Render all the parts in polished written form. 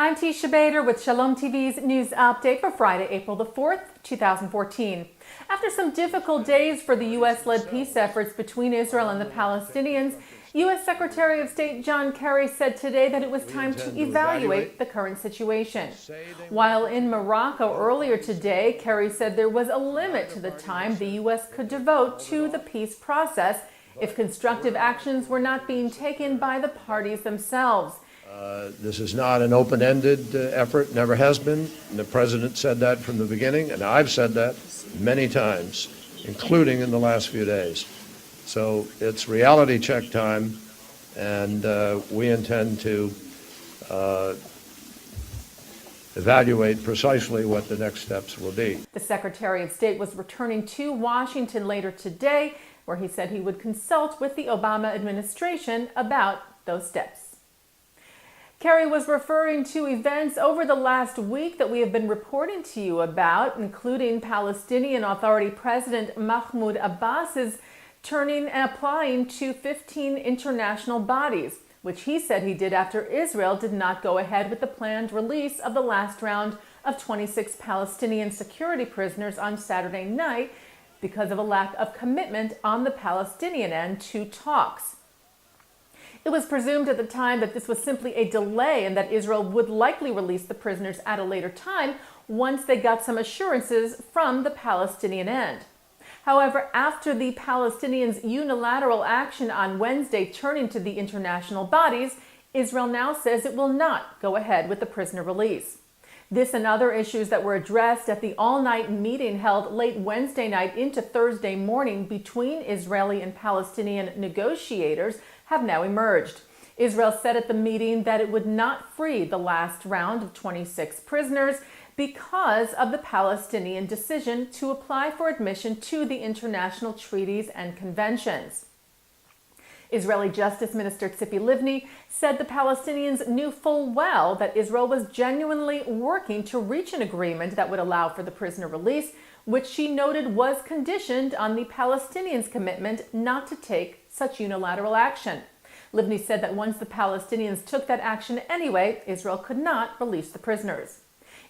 I'm Tisha Bader with Shalom TV's news update for Friday, April the 4th, 2014. After some difficult days for the U.S.-led peace efforts between Israel and the Palestinians, U.S. Secretary of State John Kerry said today that it was time to evaluate the current situation. While in Morocco earlier today, Kerry said there was a limit to the time the U.S. could devote to the peace process if constructive actions were not being taken by the parties themselves. This is not an open-ended effort, never has been. The President said that from the beginning, and I've said that many times, including in the last few days. So it's reality check time, and we intend to evaluate precisely what the next steps will be. The Secretary of State was returning to Washington later today, where he said he would consult with the Obama administration about those steps. Kerry was referring to events over the last week that we have been reporting to you about, including Palestinian Authority President Mahmoud Abbas's turning and applying to 15 international bodies, which he said he did after Israel did not go ahead with the planned release of the last round of 26 Palestinian security prisoners on Saturday night because of a lack of commitment on the Palestinian end to talks. It was presumed at the time that this was simply a delay and that Israel would likely release the prisoners at a later time once they got some assurances from the Palestinian end. However, after the Palestinians' unilateral action on Wednesday turning to the international bodies, Israel now says it will not go ahead with the prisoner release. This and other issues that were addressed at the all-night meeting held late Wednesday night into Thursday morning between Israeli and Palestinian negotiators have now emerged. Israel said at the meeting that it would not free the last round of 26 prisoners because of the Palestinian decision to apply for admission to the international treaties and conventions. Israeli Justice Minister Tzipi Livni said the Palestinians knew full well that Israel was genuinely working to reach an agreement that would allow for the prisoner release, which she noted was conditioned on the Palestinians' commitment not to take such unilateral action. Livni said that once the Palestinians took that action anyway, Israel could not release the prisoners.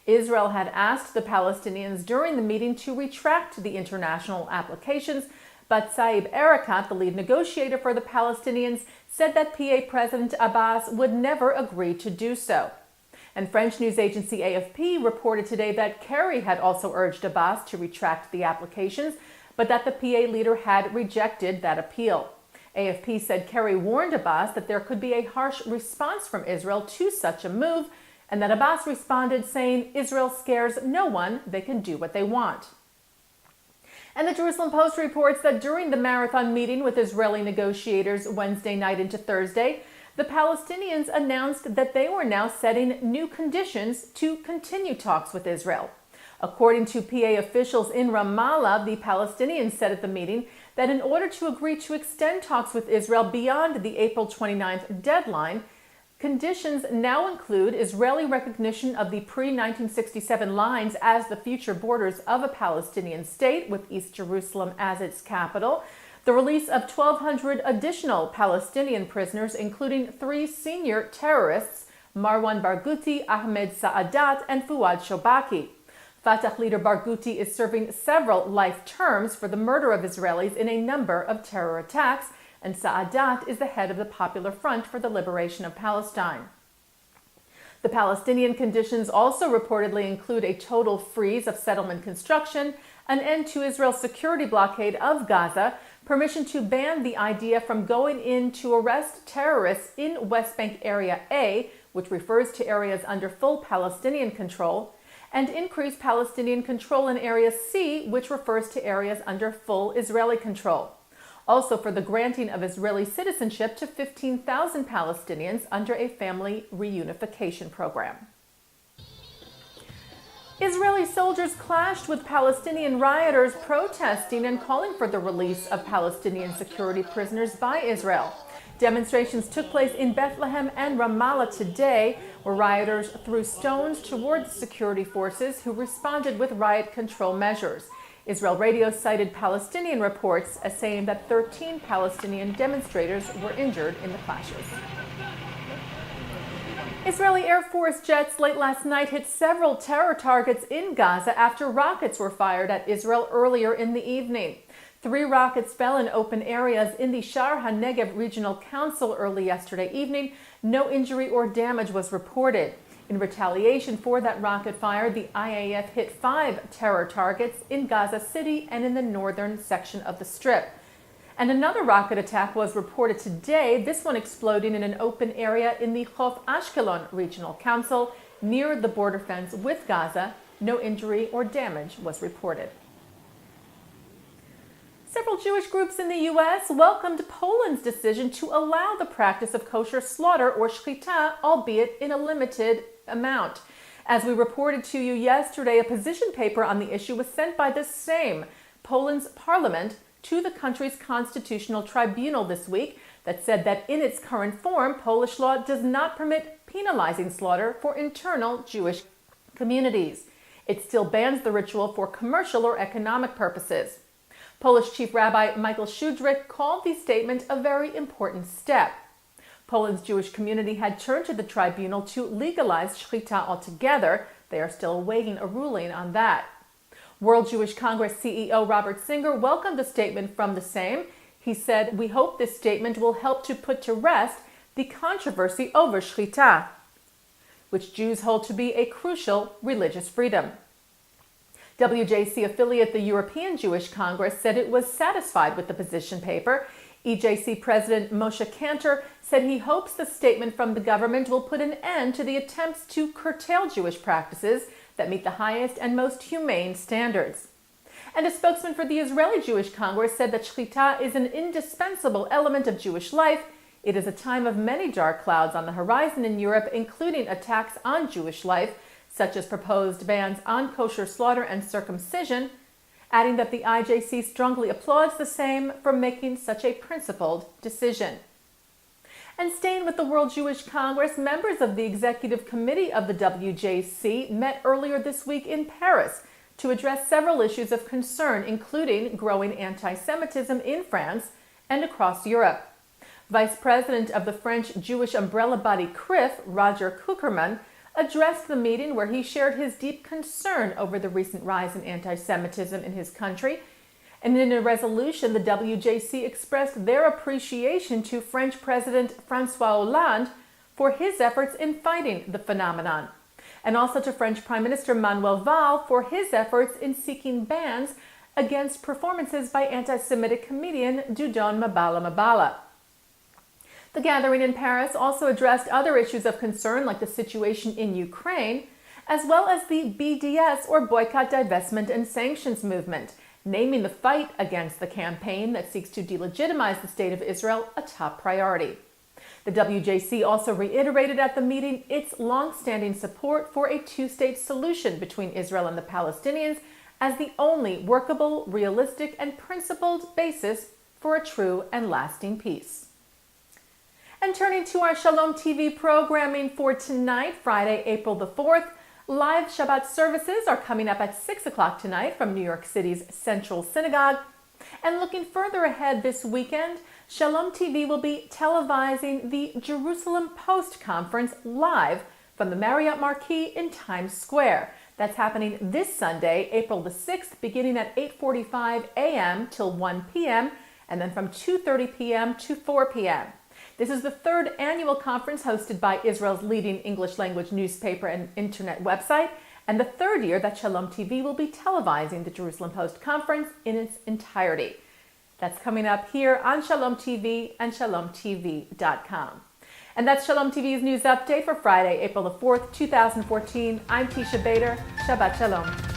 Israel had asked the Palestinians during the meeting to retract the international applications, but Saeb Erekat, the lead negotiator for the Palestinians, said that PA President Abbas would never agree to do so. And French news agency AFP reported today that Kerry had also urged Abbas to retract the applications, but that the PA leader had rejected that appeal. AFP said Kerry warned Abbas that there could be a harsh response from Israel to such a move, and that Abbas responded saying, "Israel scares no one, they can do what they want." And the Jerusalem Post reports that during the marathon meeting with Israeli negotiators Wednesday night into Thursday, the Palestinians announced that they were now setting new conditions to continue talks with Israel. According to PA officials in Ramallah, the Palestinians said at the meeting that in order to agree to extend talks with Israel beyond the April 29th deadline, conditions now include Israeli recognition of the pre-1967 lines as the future borders of a Palestinian state with East Jerusalem as its capital, the release of 1,200 additional Palestinian prisoners, including 3 senior terrorists, Marwan Barghouti, Ahmed Saadat, and Fouad Shobaki. Fatah leader Barghouti is serving several life terms for the murder of Israelis in a number of terror attacks, and Saadat is the head of the Popular Front for the Liberation of Palestine. The Palestinian conditions also reportedly include a total freeze of settlement construction, an end to Israel's security blockade of Gaza, permission to ban the IDF from going in to arrest terrorists in West Bank Area A, which refers to areas under full Palestinian control, and increased Palestinian control in Area C, which refers to areas under full Israeli control. Also for the granting of Israeli citizenship to 15,000 Palestinians under a family reunification program. Israeli soldiers clashed with Palestinian rioters protesting and calling for the release of Palestinian security prisoners by Israel. Demonstrations took place in Bethlehem and Ramallah today, where rioters threw stones toward the security forces who responded with riot control measures. Israel Radio cited Palestinian reports as saying that 13 Palestinian demonstrators were injured in the clashes. Israeli Air Force jets late last night hit several terror targets in Gaza after rockets were fired at Israel earlier in the evening. 3 rockets fell in open areas in the Shar HaNegev Regional Council early yesterday evening. No injury or damage was reported. In retaliation for that rocket fire, the IAF hit 5 terror targets in Gaza City and in the northern section of the Strip. And another rocket attack was reported today, this one exploding in an open area in the Chof Ashkelon Regional Council near the border fence with Gaza. No injury or damage was reported. Several Jewish groups in the U.S. welcomed Poland's decision to allow the practice of kosher slaughter or shechita, albeit in a limited amount. As we reported to you yesterday, a position paper on the issue was sent by the same Poland's parliament to the country's constitutional tribunal this week that said that in its current form, Polish law does not permit penalizing slaughter for internal Jewish communities. It still bans the ritual for commercial or economic purposes. Polish Chief Rabbi Michael Shudrick called the statement a very important step. Poland's Jewish community had turned to the tribunal to legalize shechita altogether. They are still awaiting a ruling on that. World Jewish Congress CEO Robert Singer welcomed the statement from the same. He said, "We hope this statement will help to put to rest the controversy over shechita, which Jews hold to be a crucial religious freedom." WJC affiliate, the European Jewish Congress, said it was satisfied with the position paper. EJC President Moshe Kantor said he hopes the statement from the government will put an end to the attempts to curtail Jewish practices that meet the highest and most humane standards. And a spokesman for the Israeli Jewish Congress said that shechita is an indispensable element of Jewish life. It is a time of many dark clouds on the horizon in Europe, including attacks on Jewish life, such as proposed bans on kosher slaughter and circumcision, adding that the IJC strongly applauds the same for making such a principled decision. And staying with the World Jewish Congress, members of the Executive Committee of the WJC met earlier this week in Paris to address several issues of concern, including growing anti-Semitism in France and across Europe. Vice President of the French Jewish umbrella body CRIF, Roger Kuckerman, addressed the meeting where he shared his deep concern over the recent rise in anti-Semitism in his country. And in a resolution, the WJC expressed their appreciation to French President François Hollande for his efforts in fighting the phenomenon, and also to French Prime Minister Manuel Valls for his efforts in seeking bans against performances by anti-Semitic comedian Dudon Mabala. The gathering in Paris also addressed other issues of concern like the situation in Ukraine, as well as the BDS or Boycott, Divestment and Sanctions movement, naming the fight against the campaign that seeks to delegitimize the state of Israel a top priority. The WJC also reiterated at the meeting its long-standing support for a two-state solution between Israel and the Palestinians as the only workable, realistic, and principled basis for a true and lasting peace. And turning to our Shalom TV programming for tonight, Friday, April the 4th, live Shabbat services are coming up at 6 o'clock tonight from New York City's Central Synagogue. And looking further ahead this weekend, Shalom TV will be televising the Jerusalem Post Conference live from the Marriott Marquis in Times Square. That's happening this Sunday, April the 6th, beginning at 8:45 a.m. till 1 p.m., and then from 2:30 p.m. to 4 p.m. This is the 3rd annual conference hosted by Israel's leading English language newspaper and internet website, and the 3rd year that Shalom TV will be televising the Jerusalem Post Conference in its entirety. That's coming up here on Shalom TV and shalomtv.com. And that's Shalom TV's news update for Friday, April the 4th, 2014. I'm Tisha Bader. Shabbat Shalom.